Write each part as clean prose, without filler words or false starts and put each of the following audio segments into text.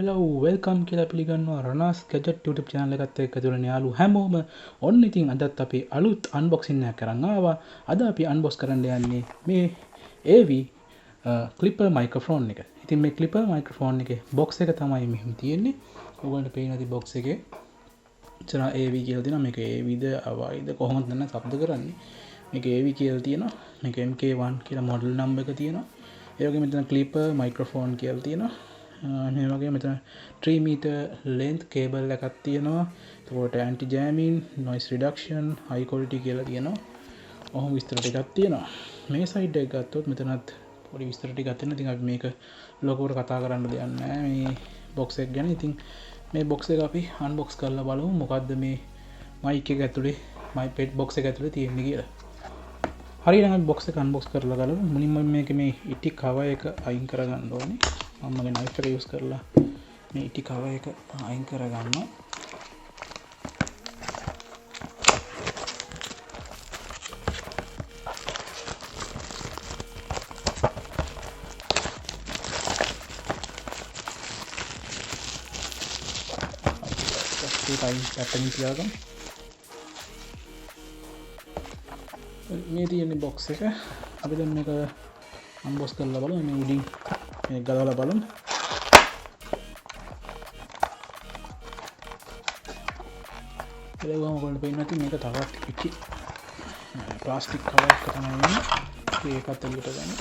hello welcome කියලා පිළිගන්නවා රනාස් gadget YouTube channel එකත් එක්ක ඇතුළේ යාළු හැමෝම ඔන්න ඉතින් අදත් අපි අලුත් unboxing එකක් කරන් ආවා. අද අපි unbox කරන්න යන්නේ මේ Awei clipper microphone එක. ඉතින් මේ clipper microphone එකේ box එක තමයි මෙහෙම තියෙන්නේ. ඔයගොල්ලන්ට පේන ඇති box එකේ ඉතන Awei කියලා තියෙනවා. මේක Aweiද Aweiද කොහොමද නැත්නම් શબ્ද කරන්නේ. මේක Awei කියලා තියෙනවා. මේක MK1 කියලා model number එක තියෙනවා. ඒ වගේම මෙතන clipper microphone කියලා තියෙනවා. මේ වගේ මෙතන 3 meter length cable එකක් තියෙනවා. එතකොට anti jamming, noise reduction, high quality කියලා තියෙනවා. ඔහොම විස්තර ටිකක් තියෙනවා. මේ side එක ගත්තොත් මෙතනත් පොඩි විස්තර ටිකක් තියෙනවා. ඉතින් අපි මේක ලොකුවට කතා කරන්න දෙයක් නැහැ මේ box එක ගැන. ඉතින් මේ box එක අපි unbox කරලා බලමු මොකද්ද මේ mic එක ඇතුලේ box එක ඇතුලේ තියෙන්නේ කියලා. හරියට අපි box එක unbox කරලා බලමු. මුලින්ම මේක මේ ඉටි cover එක අයින් කරගන්න ඕනේ. මම මගේ knife එක use කරලා මේ ඉටි cover එක අයින් කරගන්නවා. පැත්තකින් තියාගමු. මේ තියෙන box එක අපි දැන් මේක unbox කරලා බලමු. මේ උඩින් මේ ගලවලා බලමු. ඒකම ඔයගොල්ලෝ පේනවා ඉතින් මේක තවත් ඉටි ප්ලාස්ටික් කවර් එක තමයි ඉන්නේ. ඒකත් එල්ලට ගන්න.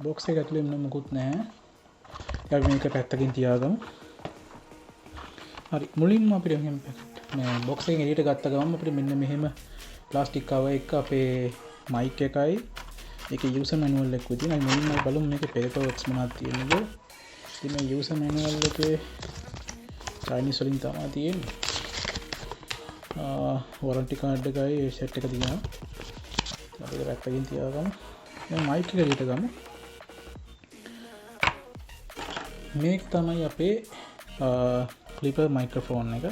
box එක ඇතුලේ මොකුත් නැහැ. අපි මේක පැත්තකින් තියාගමු. හරි මුලින්ම අපිට මේ box එකෙන් එළියට ගත්ත ගමන් අපිට මෙන්න මෙහෙම ප්ලාස්ටික් කවර් එක අපේ mic එකයි ඒකේ user manual එක විදිහට මුලින්ම බලමු මේකේ paper works මොනවද තියෙනවද. ඉතින් මේ user manual එකේ Chinese වලින් තමයි තියෙන්නේ. warranty card එකයි set එක තියෙනවා. අපි ඒක පැත්තකින් තියාගමු. දැන් mic එක එළියට ගමු. මේක තමයි අපේ clipper microphone එක.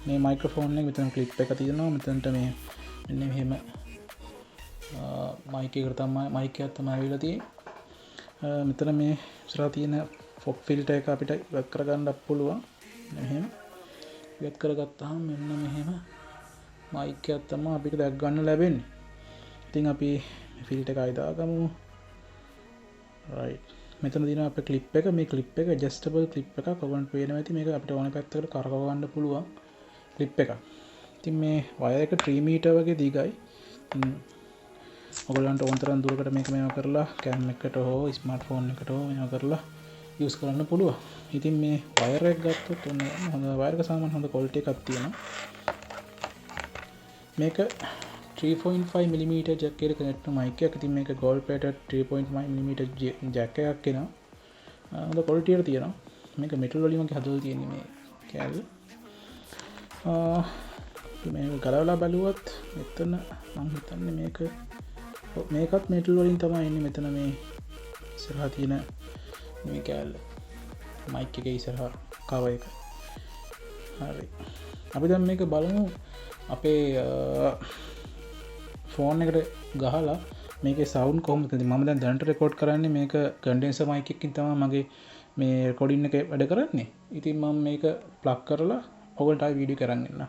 මේ microphone එක මෙතන clip එක තියෙනවා. මෙතනට මේ මෙන්න මෙහෙම mic එකට තමයි mic එකක් තමයි අවිලා තියෙන්නේ. මෙතන මේ ඉස්සරහා තියෙන pop filter එක අපිට ඉවත් කරගන්න පුළුවන්. මෙහෙම ඉවත් කරගත්තාම මෙන්න මෙහෙම mic එකක් තමයි අපිට දැක් ගන්න ලැබෙන්නේ. ඉතින් අපි filter එක අයින් දාගමු. right. මෙතන තියෙනවා අපේ clip එක. මේ clip එක adjustable clip එකක්. ඔයගොල්ලන්ට පේනවා ඇති මේක අපිට ඕන පැත්තකට කරකව ගන්න පුළුවන් clip එකක්. ඉතින් මේ wire එක 3 meter වගේ දිගයි. ඔයගොල්ලන්ට ඕන තරම් දුරකට මේක මේව කරලා cam එකකට හෝ smartphone එකට හෝ මේව කරලා use කරන්න පුළුවන්. ඉතින් මේ wire එක ගත්තොත් ඔන්න හොඳ wire එක සාමාන්‍ය හොඳ quality එකක් තියෙනවා. මේක 3.5 mm jack එකට connect කරන mic එකක්. ඉතින් මේක gold plated 3.5 mm jack එකක් එනවා. හොඳ quality එක තියෙනවා. මේක metal වලින් වගේ හදලා තියෙන්නේ මේ කෑල්ල. මේක ගලවලා බලුවොත් මෙතන මම හිතන්නේ මේකත් metal වලින් තමයි එන්නේ. මෙතන මේ ඉස්සරහා තියෙන මේ කෑල්ල mic එකේ ඉස්සරහා cover එක. හරි. අපි දැන් මේක බලමු අපේ ෆෝන් එකට ගහලා මේකේ සවුන්ඩ් කොහොමද. මම දැන් දැනට රෙකෝඩ් කරන්නේ මේක කන්ඩෙන්සර් mic එකකින් තමයි මගේ මේ රෙකෝඩින් එක වැඩ කරන්නේ. ඉතින් මම මේක ප්ලග් කරලා ඔයගොල්ලන්ට ආයි වීඩියෝ කරන් එන්න.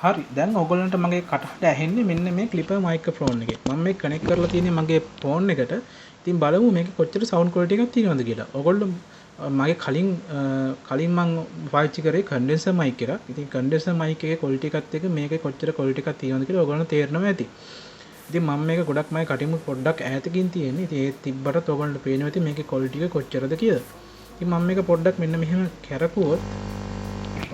හරි. දැන් ඔයගොල්ලන්ට මගේ කටහඬ ඇහෙන්නේ මෙන්න මේ clipper microphone එකේ. මම මේක කනෙක්ට් කරලා තියෙන්නේ මගේ ෆෝන් එකට. ඉතින් බලමු මේකේ කොච්චර සවුන්ඩ් ක්වොලිටි එකක් තියෙනවද කියලා. ඔයගොල්ලෝ මගේ කලින් මම පාවිච්චි කරේ කන්ඩෙන්සර් mic එකක්. ඉතින් කන්ඩෙන්සර් mic එකේ quality එකත් එක්ක මේකේ කොච්චර quality එකක් තියෙනවද කියලා ඔයගොල්ලන්ට තේරෙනවා ඇති. ඉතින් මම මේක ගොඩක් මගේ කටින් පොඩ්ඩක් ඈතකින් තියෙන්නේ. ඉතින් ඒ තිබ්බට ඔයගොල්ලන්ට පේනවා ඇති මේකේ quality එක කොච්චරද කියලා. ඉතින් මම මේක පොඩ්ඩක් මෙන්න මෙහෙම කරකුවොත්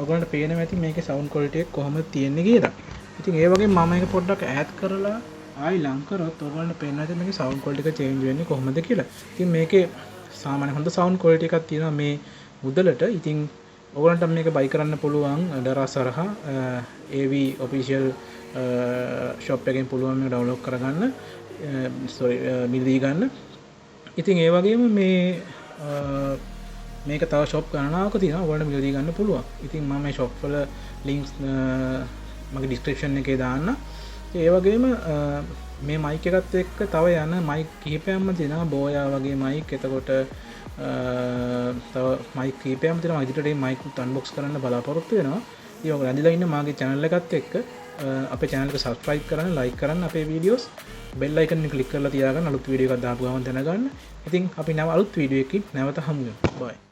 ඔයගොල්ලන්ට පේනවා ඇති මේකේ sound quality එක කොහොමද තියෙන්නේ කියලා. ඉතින් ඒ වගේ මම මේක පොඩ්ඩක් ඈත් කරලා ආයි ලං කරොත් ඔයගොල්ලන්ට පේනවා ඇති මේකේ sound quality එක change වෙන්නේ කොහොමද කියලා. ඉතින් මේකේ සාමාන්‍ය හොඳ sound quality එකක් තියෙනවා මේ මුදලට. ඉතින් ඔයගොල්ලන්ට මේක buy කරන්න පුළුවන් දරස් හරහා Awei official shop එකෙන් පුළුවන් මේක download කරගන්න. මිලදී ගන්න. ඉතින් ඒ වගේම මේක තව shop ගණනාවක තියෙනවා. ඔයගොල්ලන්ට මිලදී ගන්න පුළුවන්. ඉතින් මම මේ shop වල links මගේ description එකේ දාන්න. ඒ වගේම මේ මයික් එකත් එක්ක තව යන මයික් කිහිපයක්ම තියෙනවා බෝයා වගේ මයික් එතකොට තව මයික් කිහිපයක්ම තියෙනවා ඉදිරියට මේ මයික් අන්බොක්ස් කරන්න බලාපොරොත්තු වෙනවා ඒ වගේ රැඳිලා ඉන්න මාගේ channel එකත් එක්ක අපේ channel එක subscribe කරන්න like කරන්න අපේ videos bell icon එක click කරලා තියාගන්න අලුත් වීඩියෝ එකක් දාපු ගමන් දැනගන්න ඉතින් අපි නැව අලුත් වීඩියෝ එකකින් නැවත හමු වෙමු bye